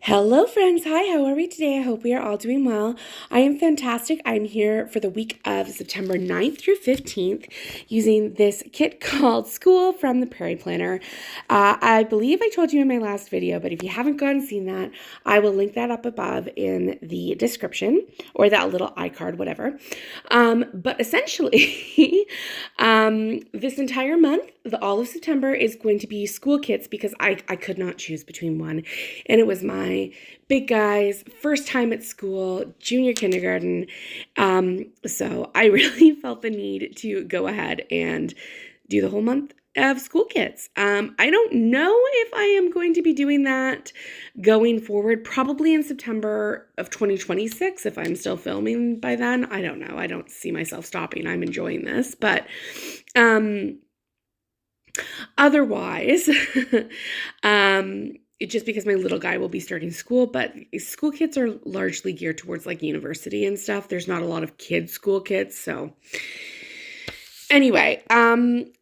Hello, friends. Hi, how are we today? I hope we are all doing well. I am fantastic. I'm here for the week of September 9th through 15th using this kit called School from the Prairie Planner. I believe I told you in my last video, but if you haven't gone and seen that, I will link that up above in the description or that little iCard, whatever. But essentially, this entire month, all of September, is going to be school kits because I could not choose between one. And it was my big guy's first time at school, junior kindergarten. So I really felt the need to go ahead and do the whole month of school kits. I don't know if I am going to be doing that going forward, probably in September of 2026, if I'm still filming by then. I don't know. I don't see myself stopping. I'm enjoying this, but otherwise, just because my little guy will be starting school, but school kits are largely geared towards like university and stuff. There's not a lot of kids school kits, so anyway,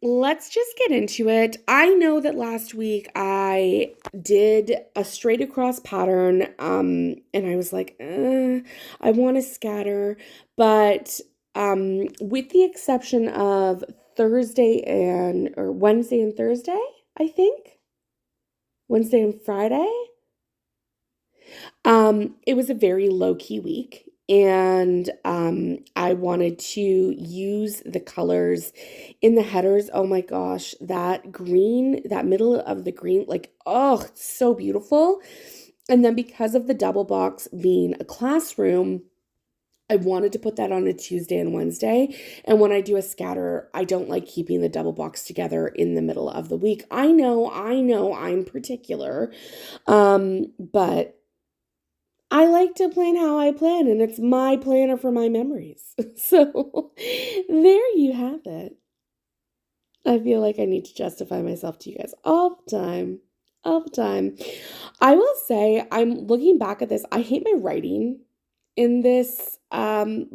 let's just get into it. I know that last week I did a straight across pattern, and I was like, I want to scatter, but with the exception of Wednesday and Thursday, I think. Wednesday and Friday. It was a very low-key week, and I wanted to use the colors in the headers. Oh my gosh, that green, that middle of the green, like, oh, it's so beautiful. And then because of the double box being a classroom, I wanted to put that on a Tuesday and Wednesday. And when I do a scatter, I don't like keeping the double box together in the middle of the week. I know, I'm particular. But I like to plan how I plan, and it's my planner for my memories. So there you have it. I feel like I need to justify myself to you guys all the time. All the time. I will say, I'm looking back at this, I hate my writing in this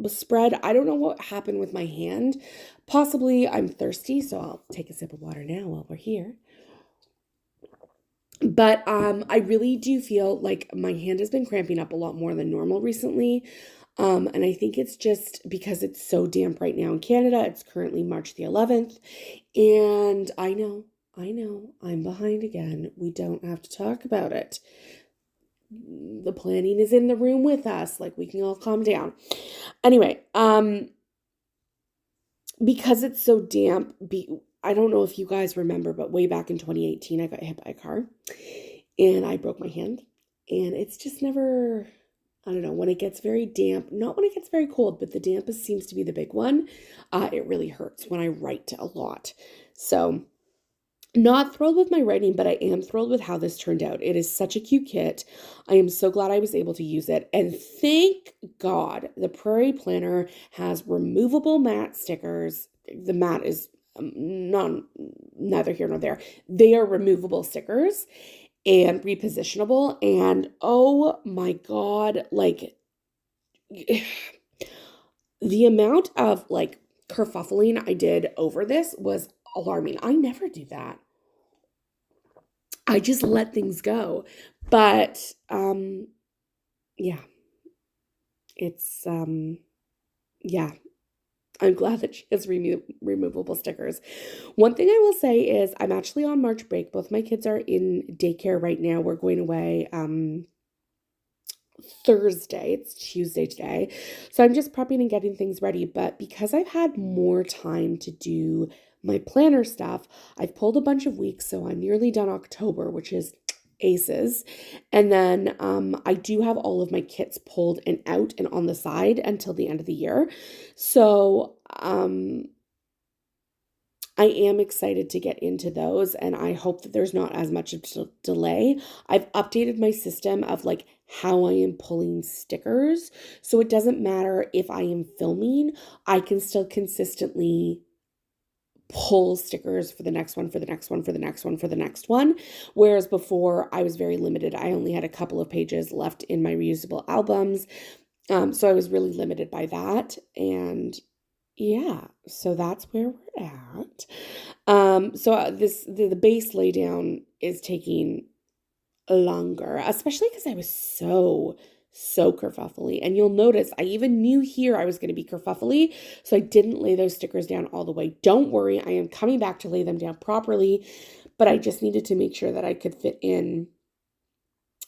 spread. I don't know what happened with my hand. Possibly I'm thirsty, so I'll take a sip of water now while we're here. But I really do feel like my hand has been cramping up a lot more than normal recently. And I think it's just because it's so damp right now in Canada. It's currently March the 11th. And I know, I'm behind again. We don't have to talk about it. The planning is in the room with us. Like, we can all calm down. Anyway, because it's so damp, I don't know if you guys remember, but way back in 2018, I got hit by a car and I broke my hand. And it's just never, I don't know, when it gets very damp, not when it gets very cold, but the dampest seems to be the big one. It really hurts when I write a lot. So not thrilled with my writing, but I am thrilled with how this turned out. It is such a cute kit. I am so glad I was able to use it. And thank God the Prairie Planner has removable matte stickers. The matte is neither here nor there. They are removable stickers and repositionable. And oh my God, like the amount of like kerfuffling I did over this was alarming. I never do that. I just let things go. But yeah. It's yeah. I'm glad that she has removable stickers. One thing I will say is I'm actually on March break. Both my kids are in daycare right now. We're going away Thursday. It's Tuesday today. So I'm just prepping and getting things ready. But because I've had more time to do my planner stuff, I've pulled a bunch of weeks. So I'm nearly done October, which is aces. And then I do have all of my kits pulled and out and on the side until the end of the year. So I am excited to get into those, and I hope that there's not as much of a delay. I've updated my system of like how I am pulling stickers, so it doesn't matter if I am filming, I can still consistently pull stickers for the next one, for the next one, for the next one, for the next one. Whereas before I was very limited. I only had a couple of pages left in my reusable albums. So I was really limited by that. And yeah, so that's where we're at. So the base laydown is taking longer, especially because I was so kerfuffly. And you'll notice I even knew here I was going to be kerfuffly, so I didn't lay those stickers down all the way. Don't worry, I am coming back to lay them down properly, but I just needed to make sure that I could fit in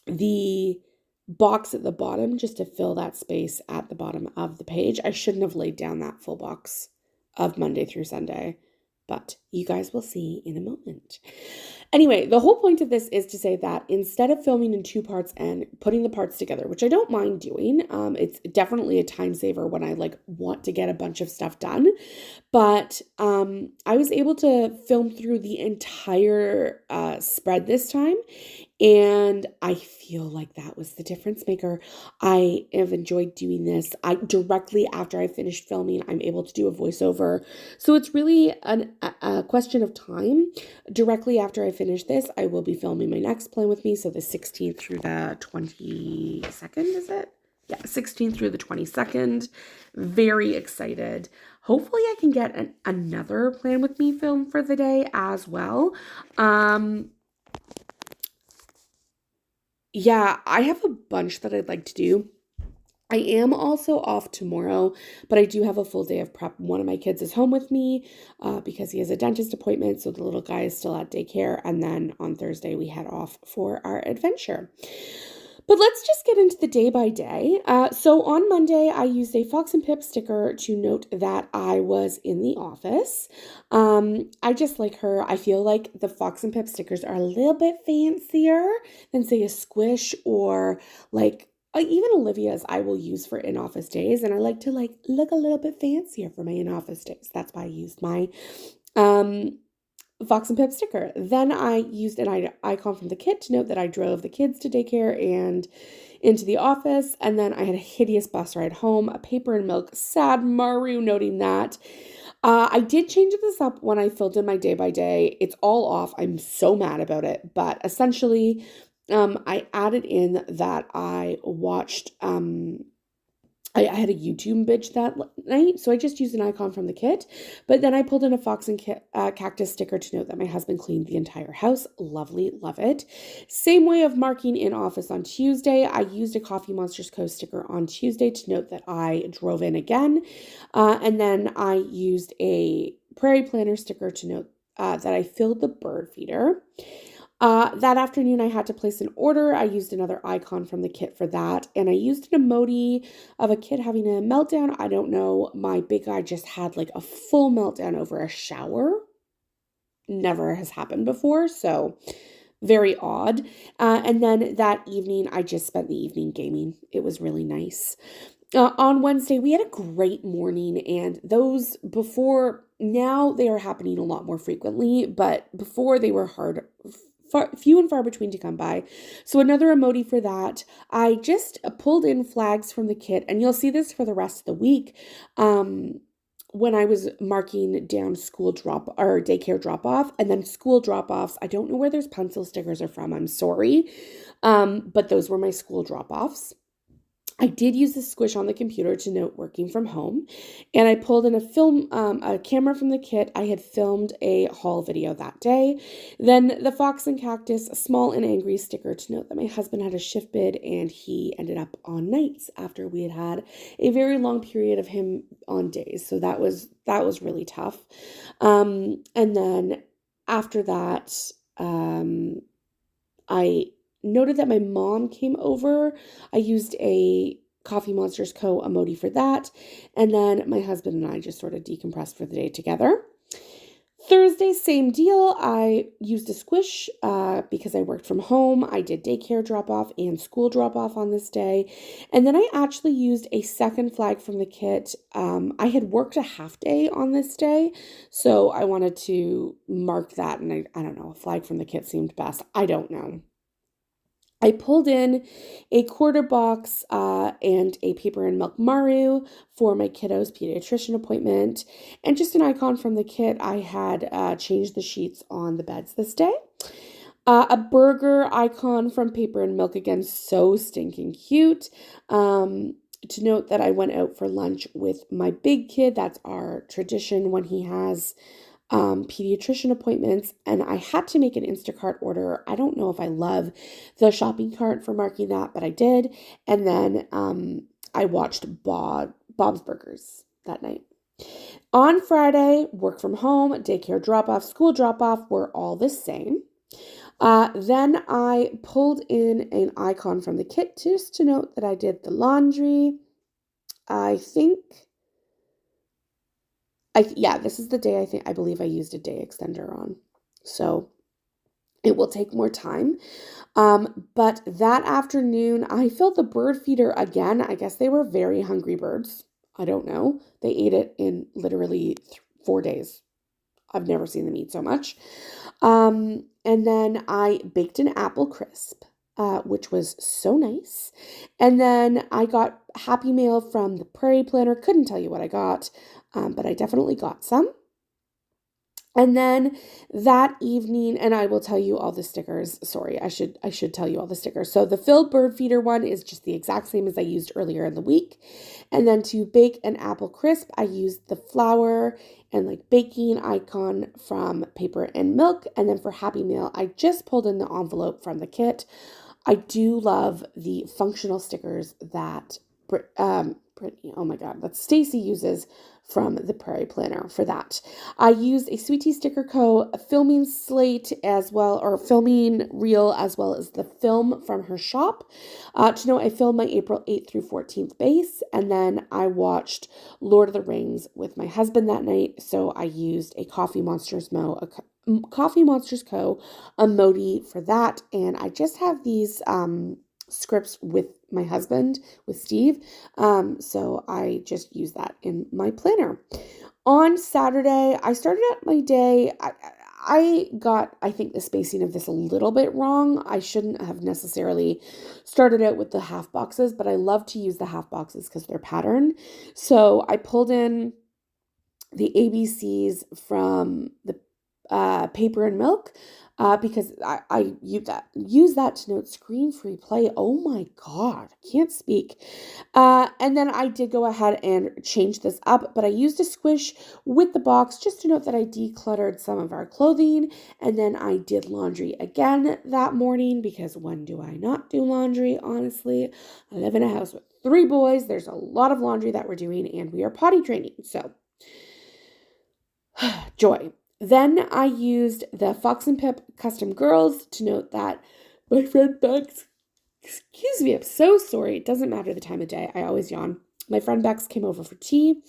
the box at the bottom just to fill that space at the bottom of the page. I shouldn't have laid down that full box of Monday through Sunday, but you guys will see in a moment. Anyway, the whole point of this is to say that instead of filming in two parts and putting the parts together, which I don't mind doing, it's definitely a time saver when I want to get a bunch of stuff done. But I was able to film through the entire spread this time, and I feel like that was the difference maker. I have enjoyed doing this. Directly after I finished filming, I'm able to do a voiceover. So it's really a question of time. Directly after I finish this, I will be filming my next Plan With Me. So the 16th through the 22nd, is it? Yeah, 16th through the 22nd. Very excited. Hopefully I can get another Plan With Me film for the day as well. Yeah, I have a bunch that I'd like to do. I am also off tomorrow, but I do have a full day of prep. One of my kids is home with me because he has a dentist appointment, so the little guy is still at daycare. And then on Thursday, we head off for our adventure. But let's just get into the day by day. So on Monday, I used a Fox and Pip sticker to note that I was in the office. I just like her. I feel like the Fox and Pip stickers are a little bit fancier than, say, a Squish or even Olivia's I will use for in-office days. And I like to look a little bit fancier for my in-office days. That's why I used my Fox and Pip sticker. Then I used an icon from the kit to note that I drove the kids to daycare and into the office. And then I had a hideous bus ride home, a paper and milk, sad Maru noting that. I did change this up when I filled in my day by day. It's all off. I'm so mad about it. But essentially, I added in that I watched, I had a YouTube binge that night, so I just used an icon from the kit, but then I pulled in a Fox and Cactus sticker to note that my husband cleaned the entire house. Lovely, love it. Same way of marking in office on Tuesday. I used a Coffee Monsters Co. sticker on Tuesday to note that I drove in again, and then I used a Prairie Planner sticker to note that I filled the bird feeder. That afternoon, I had to place an order. I used another icon from the kit for that. And I used an emoji of a kid having a meltdown. I don't know. My big guy just had a full meltdown over a shower. Never has happened before. So very odd. And then that evening, I just spent the evening gaming. It was really nice. On Wednesday, we had a great morning, and those before, now they are happening a lot more frequently, but before they were few and far between to come by. So another emoji for that. I just pulled in flags from the kit, and you'll see this for the rest of the week. When I was marking down school daycare drop off, and then school drop offs. I don't know where those pencil stickers are from. I'm sorry. But those were my school drop offs. I did use the Squish on the computer to note working from home, and I pulled in a camera from the kit. I had filmed a haul video that day. Then the Fox and Cactus small and angry sticker to note that my husband had a shift bid and he ended up on nights after we had a very long period of him on days. So that was really tough. And then after that, I noted that my mom came over. I used a Coffee Monsters Co. emoji for that. And then my husband and I just sort of decompressed for the day together. Thursday, same deal. I used a Squish because I worked from home. I did daycare drop-off and school drop-off on this day. And then I actually used a second flag from the kit. I had worked a half day on this day, so I wanted to mark that. And I don't know, a flag from the kit seemed best. I don't know. I pulled in a quarter box and a paper and milk Maru for my kiddo's pediatrician appointment. And just an icon from the kit, I had changed the sheets on the beds this day. A burger icon from Paper and Milk, again, so stinking cute. To note that I went out for lunch with my big kid. That's our tradition when he has pediatrician appointments, and I had to make an Instacart order. I don't know if I love the shopping cart for marking that, but I did. And then I watched Bob's Burgers that night. On Friday, work from home, daycare drop-off, school drop-off were all the same. Then I pulled in an icon from the kit just to note that I did the laundry. Yeah, this is the day I believe I used a day extender on. So it will take more time. But that afternoon, I filled the bird feeder again. I guess they were very hungry birds. I don't know. They ate it in literally 4 days. I've never seen them eat so much. And then I baked an apple crisp, which was so nice. And then I got Happy Mail from the Prairie Planner. Couldn't tell you what I got, but I definitely got some. And then that evening, and I will tell you all the stickers. Sorry, I should tell you all the stickers. So the filled bird feeder one is just the exact same as I used earlier in the week. And then to bake an apple crisp, I used the flour and like baking icon from Paper and Milk. And then for Happy Meal, I just pulled in the envelope from the kit. I do love the functional stickers that Brittany, oh my God, that Stacy uses from the Prairie Planner for that. I used a Sweet Tea Sticker Co. filming slate as well, or filming reel, as well as the film from her shop. To know, I filmed my April 8th through 14th base, and then I watched Lord of the Rings with my husband that night, so I used a Coffee Monsters Co. emoji for that, and I just have these scripts with my husband, with Steve, so I just use that in my planner. On Saturday, I started out my day, I got, I think, the spacing of this a little bit wrong. I shouldn't have necessarily started out with the half boxes, but I love to use the half boxes because they're patterned. So I pulled in the ABCs from the Paper and Milk, because I use that to note screen-free play. Oh my God, I can't speak. And then I did go ahead and change this up, but I used a squish with the box just to note that I decluttered some of our clothing. And then I did laundry again that morning, because when do I not do laundry? Honestly, I live in a house with 3 boys. There's a lot of laundry that we're doing, and we are potty training. So joy. Then I used the Fox and Pip Custom Girls to note that my friend Bex, excuse me, I'm so sorry. It doesn't matter the time of day. I always yawn. My friend Bex came over for tea.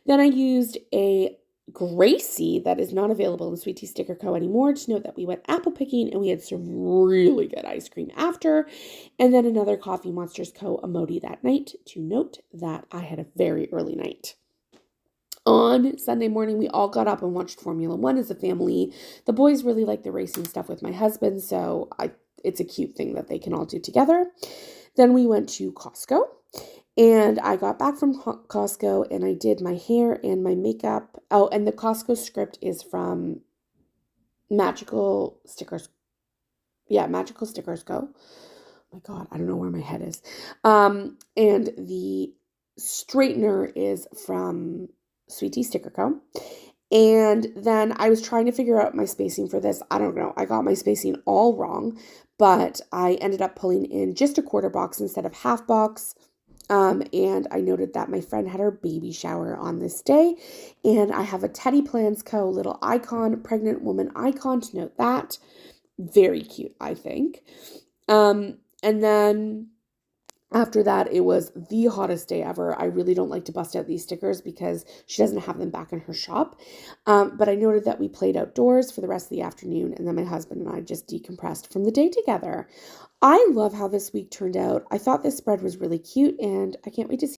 Then I used a Gracie that is not available in Sweet Tea Sticker Co. anymore to note that we went apple picking and we had some really good ice cream after. And then another Coffee Monsters Co. emoji that night to note that I had a very early night. On Sunday morning, we all got up and watched Formula One as a family. The boys really like the racing stuff with my husband, so it's a cute thing that they can all do together. Then we went to Costco, and I got back from Costco, and I did my hair and my makeup. Oh, and the Costco script is from Magical Stickers. Yeah, Magical Stickers Co. Oh my God, I don't know where my head is. And the straightener is from Sweet Tea Sticker Co. And then I was trying to figure out my spacing for this. I don't know. I got my spacing all wrong, but I ended up pulling in just a quarter box instead of half box. And I noted that my friend had her baby shower on this day. And I have a Teddy Plans Co. little icon, pregnant woman icon to note that. Very cute, I think. And then after that, it was the hottest day ever. I really don't like to bust out these stickers because she doesn't have them back in her shop. But I noted that we played outdoors for the rest of the afternoon, and then my husband and I just decompressed from the day together. I love how this week turned out. I thought this spread was really cute, and I can't wait to see